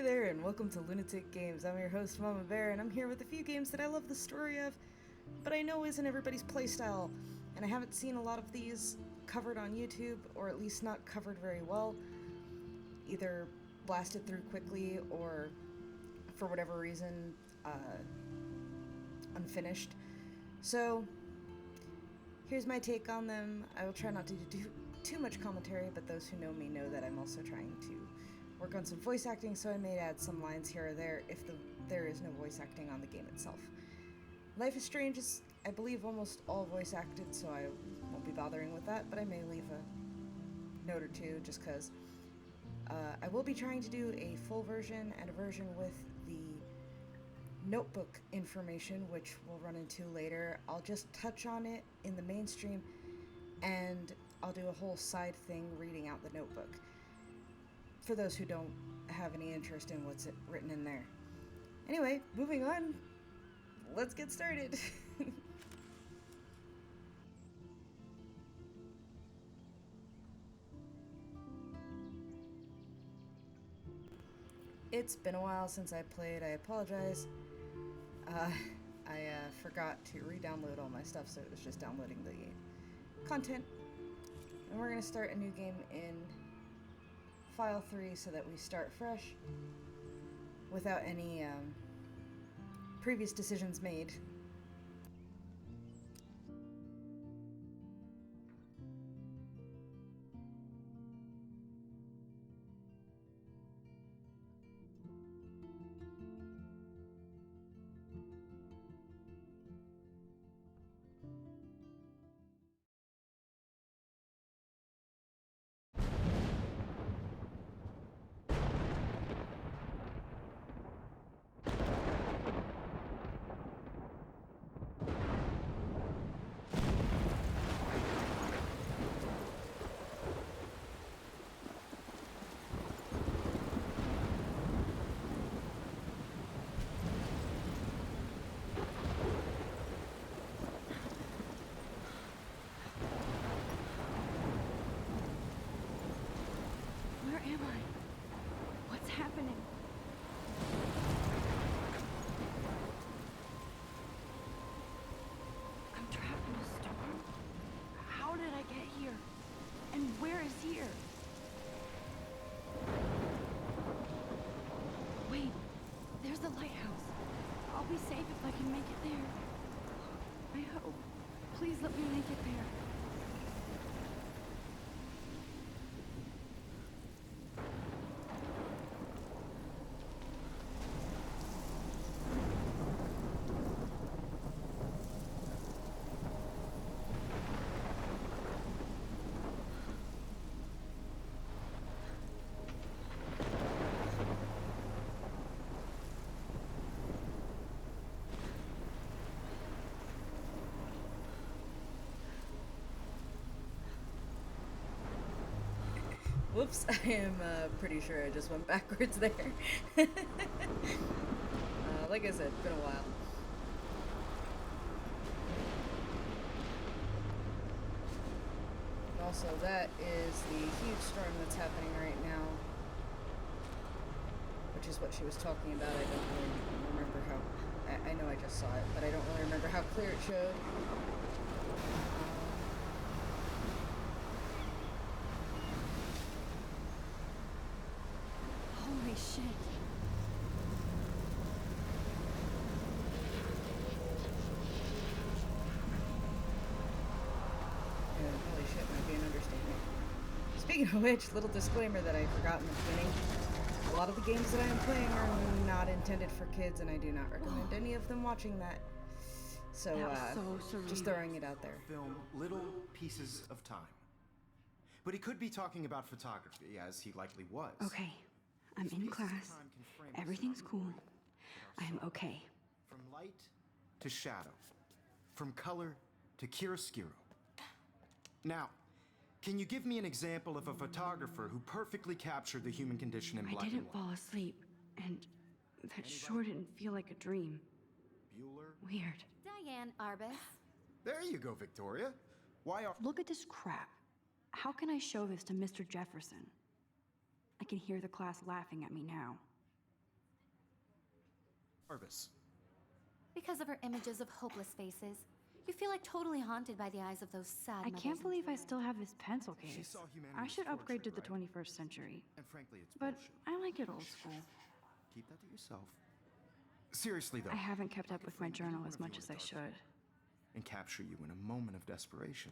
there, and welcome to Lunatic Games. I'm your host, Mama Bear, and I'm here with a few games that I love the story of, but I know isn't everybody's playstyle, and I haven't seen a lot of these covered on YouTube, or at least not covered very well, either blasted through quickly or, for whatever reason, unfinished. So, here's my take on them. I will try not to do too much commentary, but those who know me know that I'm also trying to work on some voice acting, so I may add some lines here or there if there is no voice acting on the game itself. Life is Strange is, I believe, almost all voice acted, so I won't be bothering with that, but I may leave a note or two just because. I will be trying to do a full version and a version with the notebook information, which we'll run into later. I'll just touch on it in the mainstream, and I'll do a whole side thing reading out the notebook for those who don't have any interest in what's written in there. Anyway, moving on, let's get started. It's been a while since I played. I apologize. I forgot to re-download all my stuff, so it was just downloading the content. And we're going to start a new game in File 3 so that we start fresh without any previous decisions made. Where am I? What's happening? I'm trapped in a storm? How did I get here? And where is here? Wait, there's the lighthouse. I'll be safe if I can make it there. I hope. Please let me make it there. Whoops, I am pretty sure I just went backwards there. Like I said, it's been a while. And also, that is the huge storm that's happening right now, which is what she was talking about. I don't really remember how... I know I just saw it, but I don't really remember how clear it showed. Holy shit. Yeah, holy shit might be an understatement. Speaking of which, little disclaimer that I forgot in the beginning. A lot of the games that I am playing are not intended for kids, and I do not recommend any of them watching that. So, just throwing it out there. Film little pieces of time. But he could be talking about photography, as he likely was. Okay, I'm in class. Everything's cool. I am okay. From light to shadow. From color to chiaroscuro. Now, can you give me an example of a photographer who perfectly captured the human condition in black and white? I didn't fall asleep, and that sure didn't feel like a dream. Bueller? Weird. Diane Arbus. There you go, Victoria. Why are... Look at this crap. How can I show this to Mr. Jefferson? I can hear the class laughing at me now. Nervous. Because of her images of hopeless faces. You feel like totally haunted by the eyes of those sad I mothers can't and believe I children. still have this pencil She case. saw humanity I as should upgrade to the torture, right? 21st century. And frankly, it's But bullshit. I like it old school. Keep that to yourself. Seriously, though. I haven't kept I up could with my frame journal any as one of much you as in I a dark should. photo and capture you in a moment of desperation.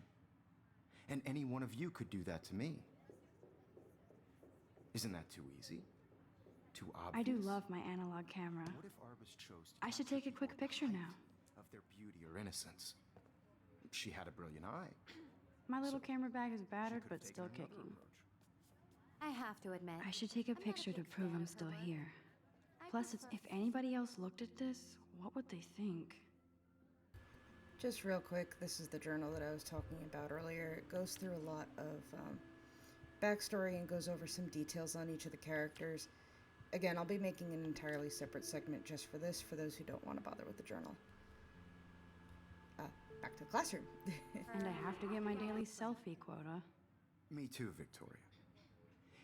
And any one of you could do that to me. Isn't that too easy? Too obvious? I do love my analog camera. What if Arbus chose to I should capture take a quick people at the picture height now. of their beauty or innocence? She had a brilliant eye. My little camera bag is She battered, could have but taken still another kicking. approach. I have to admit. I should take a I'm not a picture to big prove fan I'm of her still work. here. I Plus, prefer if anybody else looked at this, what would they think? Just real quick, this is the journal that I was talking about earlier. It goes through a lot of backstory and goes over some details on each of the characters. Again, I'll be making an entirely separate segment just for this, for those who don't want to bother with the journal. Back to the classroom. And I have to get my daily selfie quota. Me too, Victoria.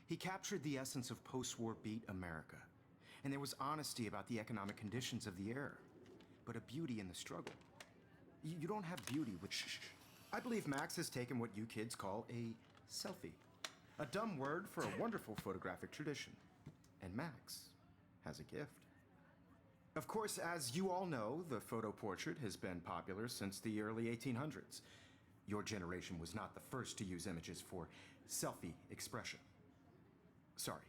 He captured the essence of post-war beat America. And there was honesty about the economic conditions of the era, but a beauty in the struggle. You don't have beauty with shh. I believe Max has taken what you kids call a selfie. A dumb word for a wonderful photographic tradition. And Max has a gift. Of course, as you all know, the photo portrait has been popular since the early 1800s. Your generation was not the first to use images for selfie expression. Sorry,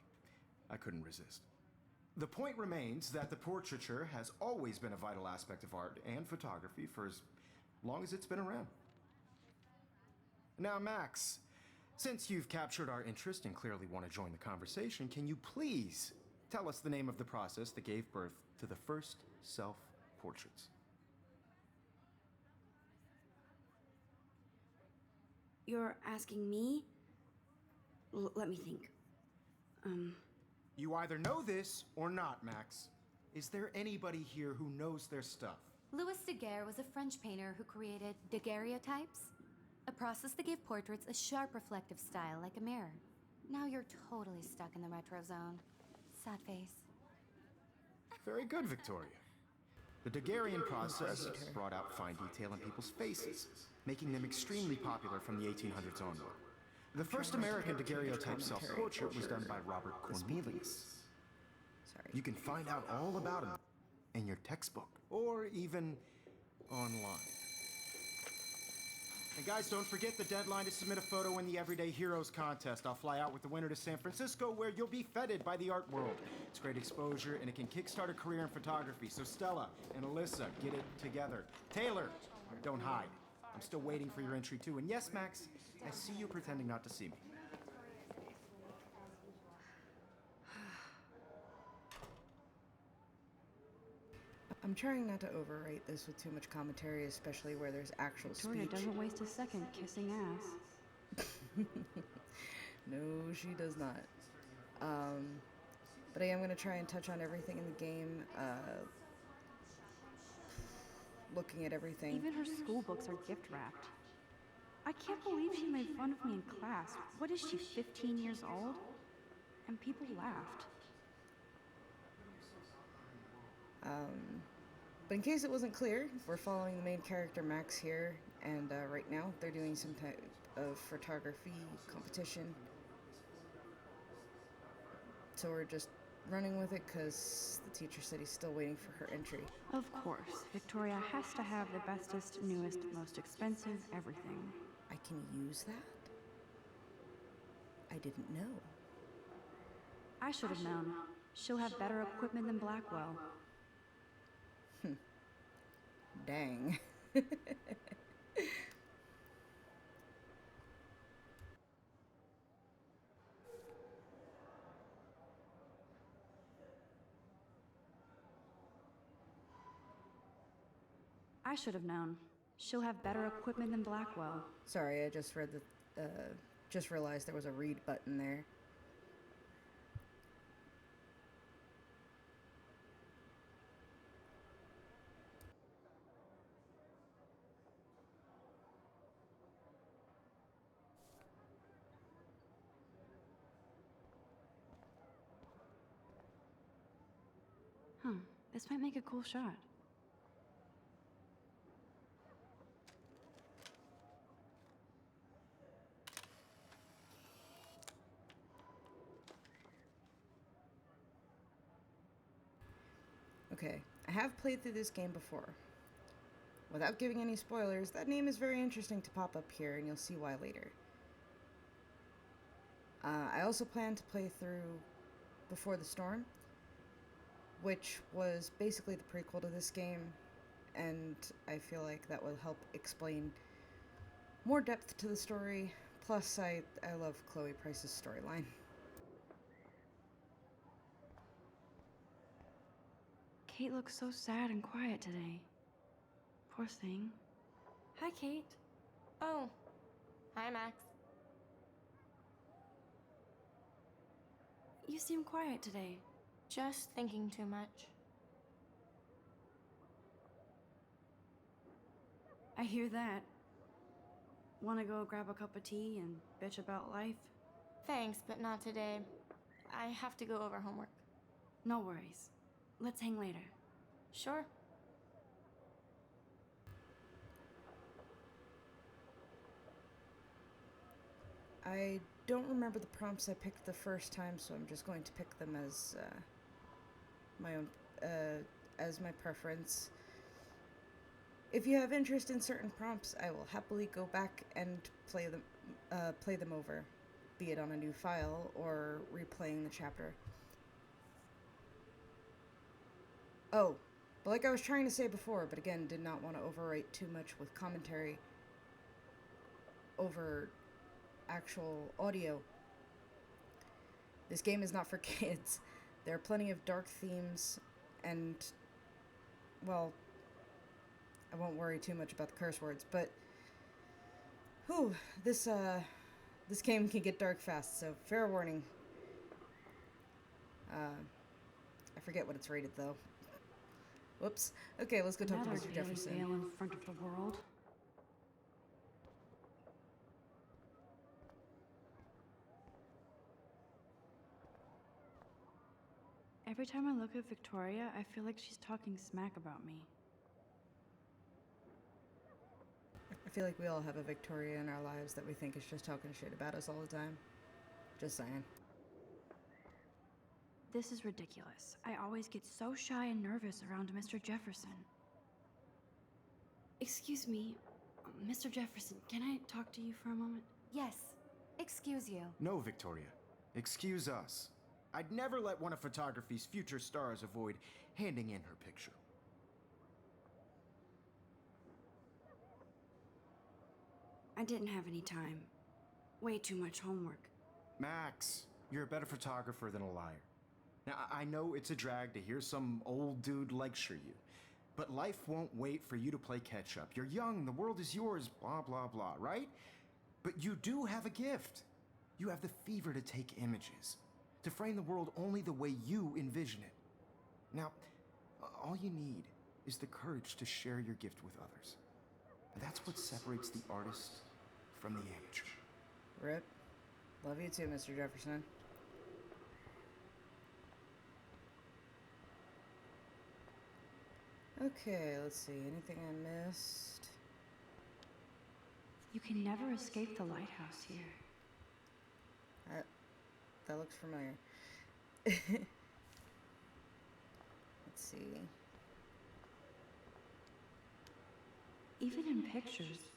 I couldn't resist. The point remains that the portraiture has always been a vital aspect of art and photography for as long as it's been around. Now, Max, since you've captured our interest and clearly want to join the conversation, can you please tell us the name of the process that gave birth to the first self-portraits? You're asking me? Let me think. You either know this or not, Max. Is there anybody here who knows their stuff? Louis Daguerre was a French painter who created daguerreotypes, a process that gave portraits a sharp reflective style like a mirror. Now you're totally stuck in the retro zone. Sad face. Very good, Victoria. The Daguerrean process brought out fine detail in people's faces, making them extremely popular from the 1800s onward. The first American daguerreotype self-portrait was done by Robert Cornelius. Sorry. You can find out all about him in your textbook, or even online. And guys, don't forget the deadline to submit a photo in the Everyday Heroes contest. I'll fly out with the winner to San Francisco, where you'll be feted by the art world. It's great exposure, and it can kickstart a career in photography. So Stella and Alyssa, get it together. Taylor, don't hide. I'm still waiting for your entry too. And yes, Max, I see you pretending not to see me. I'm trying not to overwrite this with too much commentary, especially where there's actual Victoria speech. doesn't waste a second kissing ass. No, she does not. But I am going to try and touch on everything in the game, looking at everything. Even her school books are gift wrapped. I can't believe she made fun of me in class. What is she, 15 years old? And people laughed. But in case it wasn't clear, we're following the main character Max here, and right now they're doing some type of photography competition. So we're just running with it because the teacher said he's still waiting for her entry. Of course, Victoria has to have the bestest, newest, most expensive everything. I can use that? I didn't know. I should have known. She'll have better equipment than Blackwell. Dang. I should have known. She'll have better equipment than Blackwell. Sorry, I just read the, just realized there was a read button there. Huh. This might make a cool shot. Okay, I have played through this game before. Without giving any spoilers, that name is very interesting to pop up here, and you'll see why later. I also plan to play through Before the Storm, which was basically the prequel to this game, and I feel like that will help explain more depth to the story. Plus, I love Chloe Price's storyline. Kate looks so sad and quiet today. Poor thing. Hi, Kate. Oh, hi, Max. You seem quiet today. Just thinking too much. I hear that. Wanna go grab a cup of tea and bitch about life? Thanks, but not today. I have to go over homework. No worries. Let's hang later. Sure. I don't remember the prompts I picked the first time, so I'm just going to pick them as my own, as my preference. If you have interest in certain prompts, I will happily go back and play them over, be it on a new file or replaying the chapter. Oh, but like I was trying to say before, but again, did not want to overwrite too much with commentary over actual audio. This game is not for kids. There are plenty of dark themes, and, well, I won't worry too much about the curse words, but, whew, this game can get dark fast, so fair warning. I forget what it's rated, though. Whoops. Okay, let's go talk to Mr. Jefferson. Veil in front of the world. Every time I look at Victoria, I feel like she's talking smack about me. I feel like we all have a Victoria in our lives that we think is just talking shit about us all the time. Just saying. This is ridiculous. I always get so shy and nervous around Mr. Jefferson. Excuse me, Mr. Jefferson, can I talk to you for a moment? Yes. Excuse you. No, Victoria. Excuse us. I'd never let one of photography's future stars avoid handing in her picture. I didn't have any time. Way too much homework. Max, you're a better photographer than a liar. Now, I know it's a drag to hear some old dude lecture you, but life won't wait for you to play catch-up. You're young, the world is yours, blah, blah, blah, right? But you do have a gift. You have the fever to take images, to frame the world only the way you envision it. Now, all you need is the courage to share your gift with others. And that's what separates the artist from the amateur. Rip. Love you too, Mr. Jefferson. Okay, let's see. Anything I missed? You can never escape the lighthouse here. That looks familiar. Let's see. Even in pictures,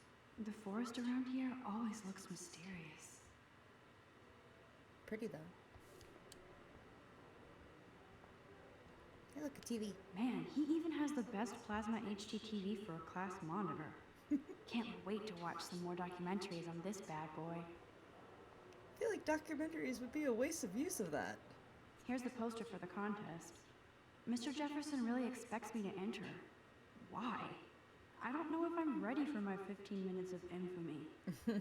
the forest around here always looks mysterious. Pretty though. Hey, look, a TV. Man, he even has the best plasma HDTV for a class monitor. Can't wait to watch some more documentaries on this bad boy. I feel like documentaries would be a waste of use of that. Here's the poster for the contest. Mr. Jefferson really expects me to enter. Why? I don't know if I'm ready for my 15 minutes of infamy.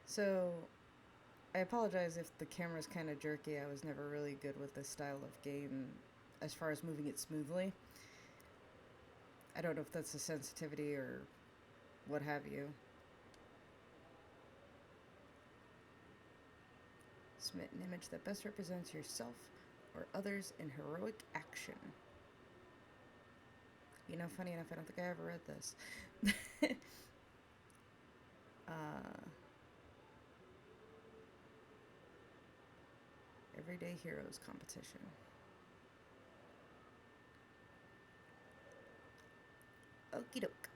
So, I apologize if the camera's kind of jerky. I was never really good with this style of game as far as moving it smoothly. I don't know if that's a sensitivity or what have you. Submit an image that best represents yourself or others in heroic action. You know, funny enough, I don't think I ever read this. Everyday Heroes competition. Okie doke.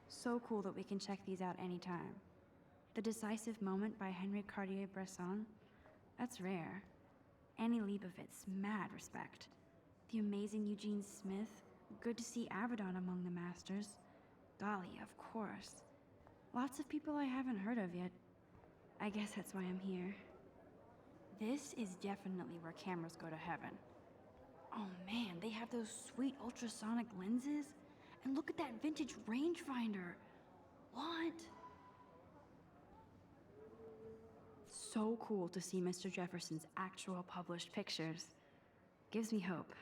So cool that we can check these out anytime. The Decisive Moment by Henry Cartier-Bresson, that's rare. Annie Leibovitz, mad respect. The amazing Eugene Smith, good to see Abaddon among the masters. Golly, of course. Lots of people I haven't heard of yet. I guess that's why I'm here. This is definitely where cameras go to heaven. Oh man, they have those sweet ultrasonic lenses. And look at that vintage rangefinder. What? So cool to see Mr. Jefferson's actual published pictures. Gives me hope.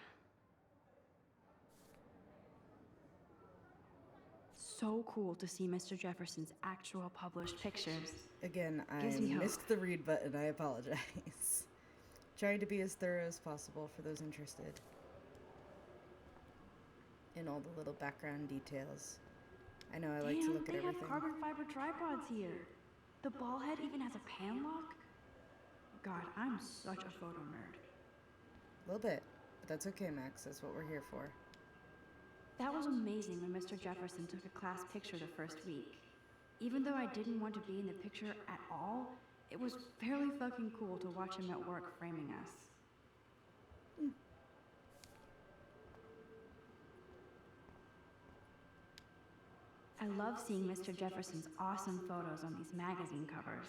So cool to see Mr. Jefferson's actual published pictures. Again, I Gives me hope. missed the read button. I apologize. Trying to be as thorough as possible for those interested in all the little background details. I know I like to look at everything. They have carbon fiber tripods here. The ball head even has a pan lock. God, I'm such a photo nerd. A little bit, but that's okay, Max. That's what we're here for. That was amazing when Mr. Jefferson took a class picture the first week. Even though I didn't want to be in the picture at all, it was fairly fucking cool to watch him at work framing us. I love seeing Mr. Jefferson's awesome photos on these magazine covers.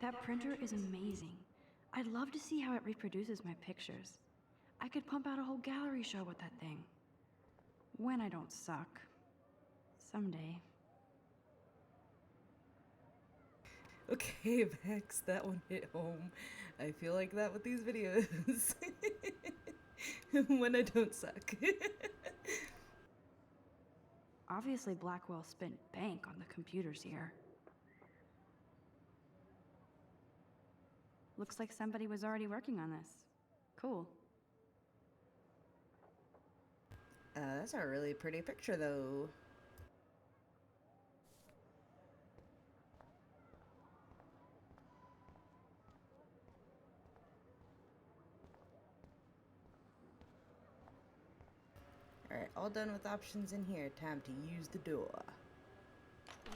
That printer is amazing. I'd love to see how it reproduces my pictures. I could pump out a whole gallery show with that thing. When I don't suck. Someday. Okay, Max, that one hit home. I feel like that with these videos. When I don't suck. Obviously, Blackwell spent bank on the computers here. Looks like somebody was already working on this. Cool. That's a really pretty picture, though. Alright, all done with options in here. Time to use the door.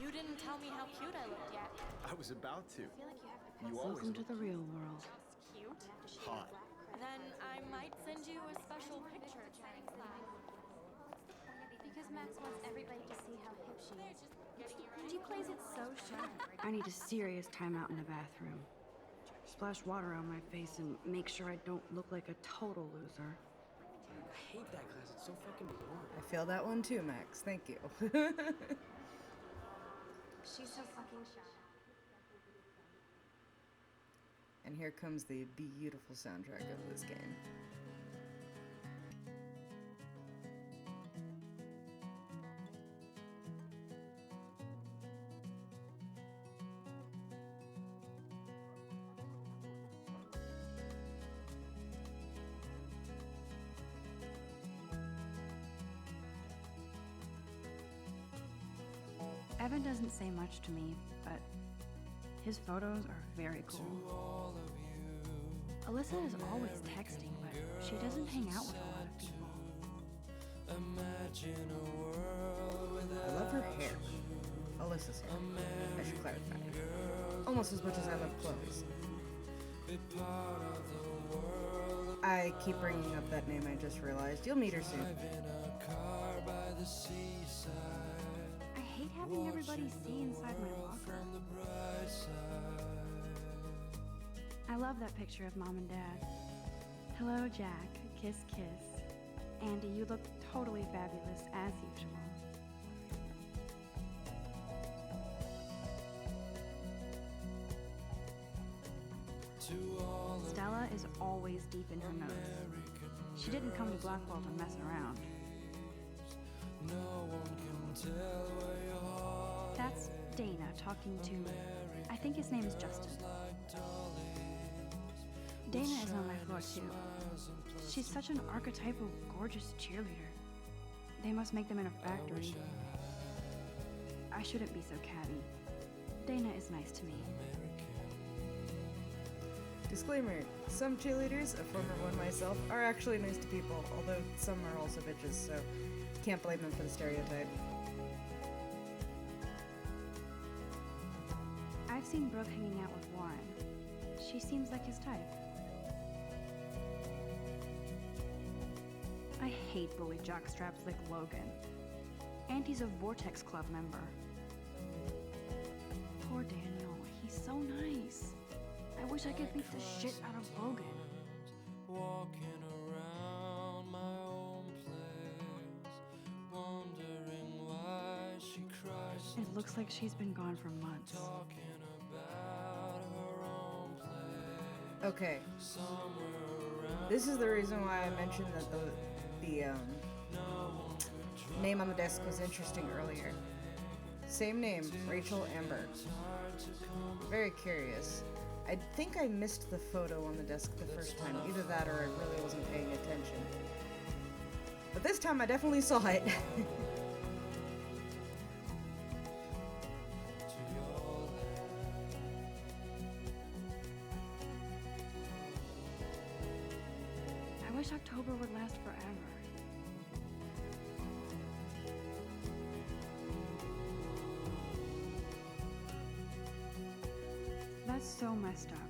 You didn't tell me how cute I looked yet. I was about to. You always Welcome to the real world. Cute? hot. Then I might send you a special picture during class. Because Max wants everybody to see how hip she is. She plays it so sharp. I need a serious timeout in the bathroom. Splash water on my face and make sure I don't look like a total loser. I hate that class. It's so fucking boring. I feel that one too, Max. Thank you. She's so fucking shy. And here comes the beautiful soundtrack of this game. Evan doesn't say much to me, but his photos are very cool. Alyssa is always texting, but she doesn't hang out with a lot of people. I love her hair. Alyssa's hair. I should clarify. Almost as much as I love Chloe's. I keep bringing up that name, I just realized. You'll meet her soon. I hate having everybody see inside my locker. I love that picture of Mom and Dad. Hello, Jack. Kiss, kiss. Andy, you look totally fabulous, as usual. Stella is always deep in her notes. She didn't come to Blackwell to mess around. That's Dana talking to, I think his name is Justin. Dana is on my floor too. She's such an archetypal, gorgeous cheerleader. They must make them in a factory. I shouldn't be so catty. Dana is nice to me. Disclaimer, some cheerleaders, a former one myself, are actually nice to people, although some are also bitches, so can't blame them for the stereotype. I've seen Brooke hanging out with Warren. She seems like his type. I hate bully jockstraps like Logan. And he's a Vortex Club member. Poor Daniel, he's so nice. I wish I could beat the shit out of Logan. Walking around my own place, wondering why she cries. It looks like she's been gone for months. Talking about her own place. Okay. This is the reason why I mentioned that the name on the desk was interesting earlier. Same name, Rachel Amber. Very curious. I think I missed the photo on the desk the first time. Either that or I really wasn't paying attention. But this time I definitely saw it. I wish October would last forever. That's so messed up.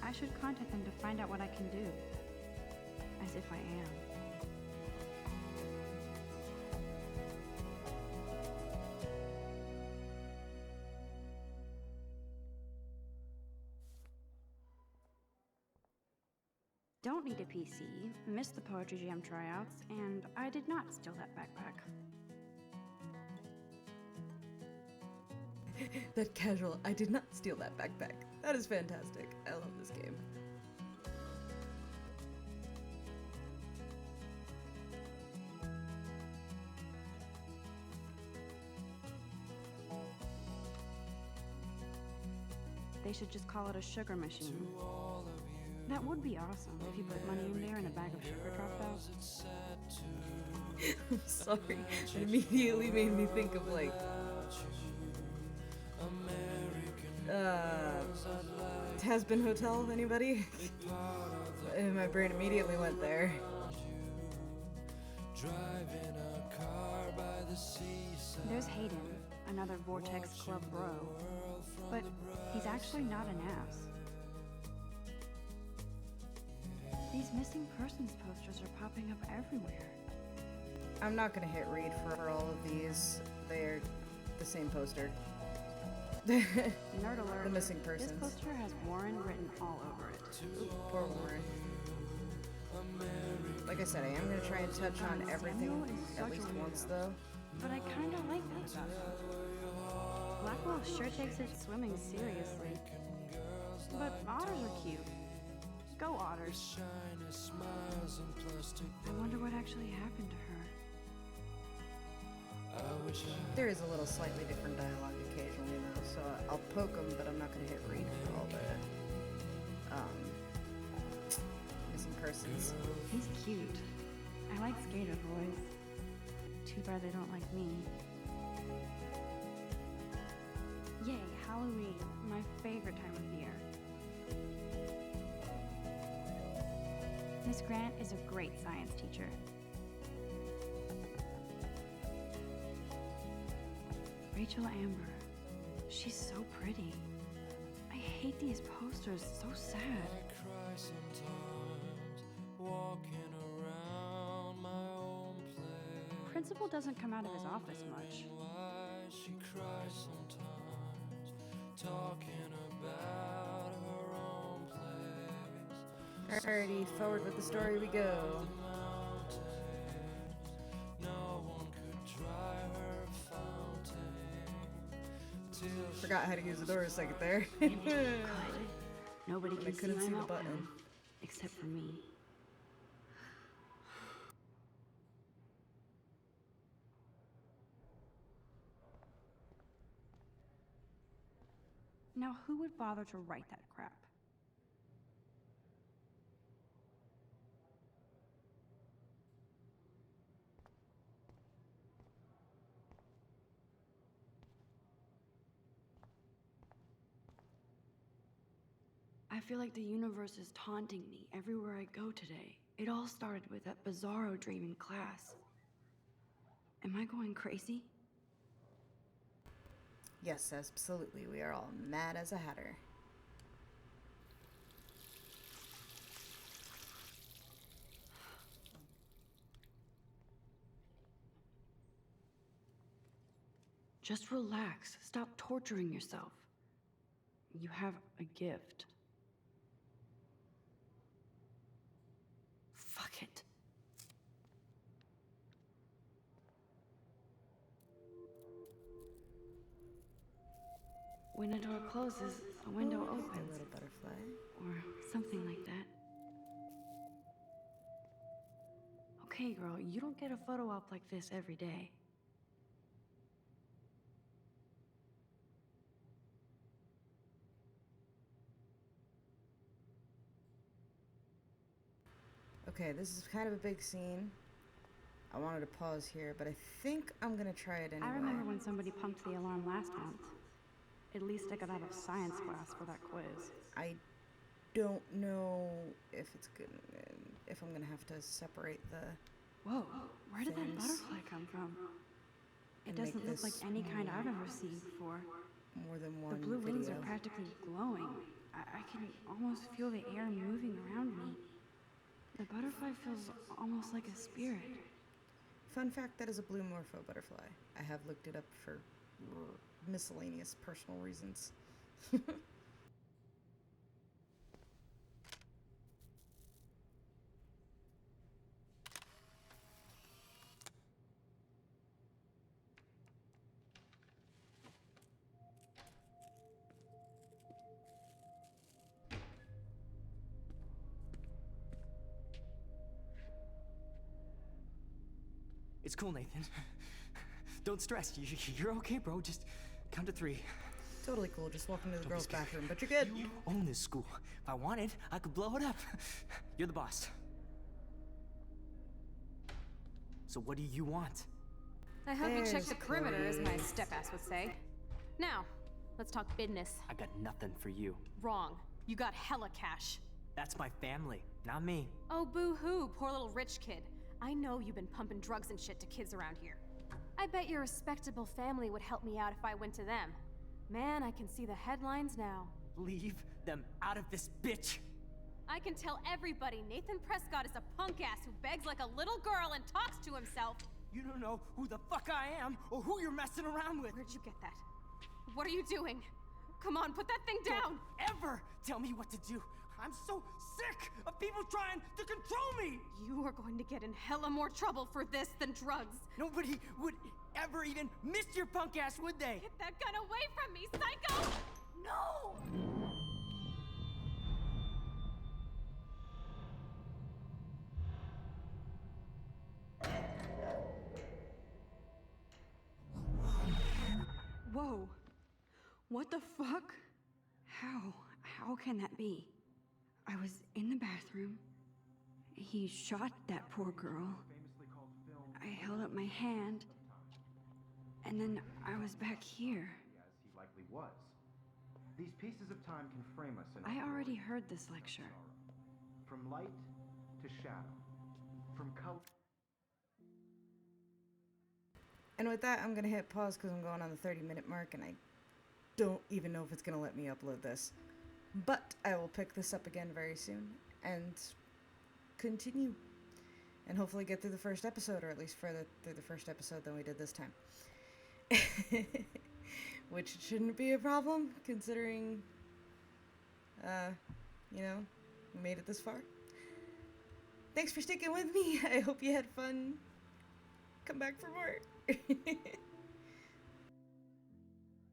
I should contact them to find out what I can do. As if I am. Don't need a PC, missed the Poetry Jam tryouts, and I did not steal that backpack. That casual, I did not steal that backpack. That is fantastic. I love this game. They should just call it a sugar machine. That would be awesome if you put money in there and a bag of sugar dropped out. I'm sorry. It immediately made me think of like Has-Been Hotel, anybody? And my brain immediately went there. There's Hayden, another Vortex Club bro. But he's actually not an ass. These missing persons posters are popping up everywhere. I'm not gonna hit read for all of these. They're the same poster. Nerd alert. The missing persons. This poster has Warren written all over it. Poor Warren. Like I said, I am gonna try and touch on everything at least once, though. But I kinda like that about him. Blackwell sure takes its swimming seriously. But otters are cute. Go otters. I wonder what actually happened to her. There is a little slightly different dialogue occasionally, though, so I'll poke them, but I'm not gonna hit read for all the missing persons. He's cute. I like skater boys. Too bad they don't like me. Yay, Halloween, my favorite time of year. Miss Grant is a great science teacher. Rachel Amber. She's so pretty. I hate these posters, so sad. I cry sometimes, walking around my own place. Principal doesn't come out of his office much. Why she cries sometimes, talking about her own place. Alrighty, forward with the story we go. No one could dry her fountain till Forgot how to use the door a second there. Nobody And I can see couldn't my see the meltdown, button. except for me. Now, who would bother to write that crap? I feel like the universe is taunting me everywhere I go today. It all started with that bizarro dream in class. Am I going crazy? Yes, absolutely. We are all mad as a hatter. Just relax. Stop torturing yourself. You have a gift. Fuck it. When a door closes, a window Oh, hey there, opens. little butterfly. Or something like that. Okay, girl, you don't get a photo op like this every day. Okay, this is kind of a big scene. I wanted to pause here, but I think I'm gonna try it anyway. I remember when somebody punked the alarm last month. At least I got out of science class for that quiz. I don't know if it's good, if I'm gonna have to separate the. Whoa, where did that Things. butterfly come from? It And make doesn't look like this any kind I've ever seen before. More than The one blue wings video. are practically glowing. I can almost feel the air moving around me. The butterfly feels almost like a spirit. Fun fact: that is a blue morpho butterfly. I have looked it up for miscellaneous personal reasons. It's cool, Nathan. Don't stress. You're okay, bro. Just count to 3. Totally cool. Just walk into the Don't be girls' scared. bathroom, but you're good. You own this school. If I wanted, I could blow it up. You're the boss. So what do you want? I hope you check There's the perimeter, as my Chloe. step-ass would say. Now, let's talk business. I got nothing for you. Wrong. You got hella cash. That's my family, not me. Oh, boo-hoo, poor little rich kid. I know you've been pumping drugs and shit to kids around here. I bet your respectable family would help me out if I went to them. Man, I can see the headlines now. Leave them out of this, bitch. I can tell everybody Nathan Prescott is a punk ass who begs like a little girl and talks to himself. You don't know who the fuck I am or who you're messing around with. Where'd you get that? What are you doing? Come on, put that thing down! Don't ever tell me what to do. I'm so sick of people trying to control me. You are going to get in hella more trouble for this than drugs. Nobody would ever even miss your punk ass, would they? Get that gun away from me, psycho! No! Whoa. What the fuck? How can that be? I was in the bathroom. He shot that poor girl. I held up my hand. And then I was back here. As he likely was. These pieces of time can frame us in I already heard this lecture. from light to shadow, from color. And with that, I'm gonna hit pause because I'm going on the 30-minute mark, and I don't even know if it's gonna let me upload this. But I will pick this up again very soon and continue, and hopefully get through the first episode, or at least further through the first episode than we did this time. Which shouldn't be a problem, considering, you know, we made it this far. Thanks for sticking with me. I hope you had fun. Come back for more.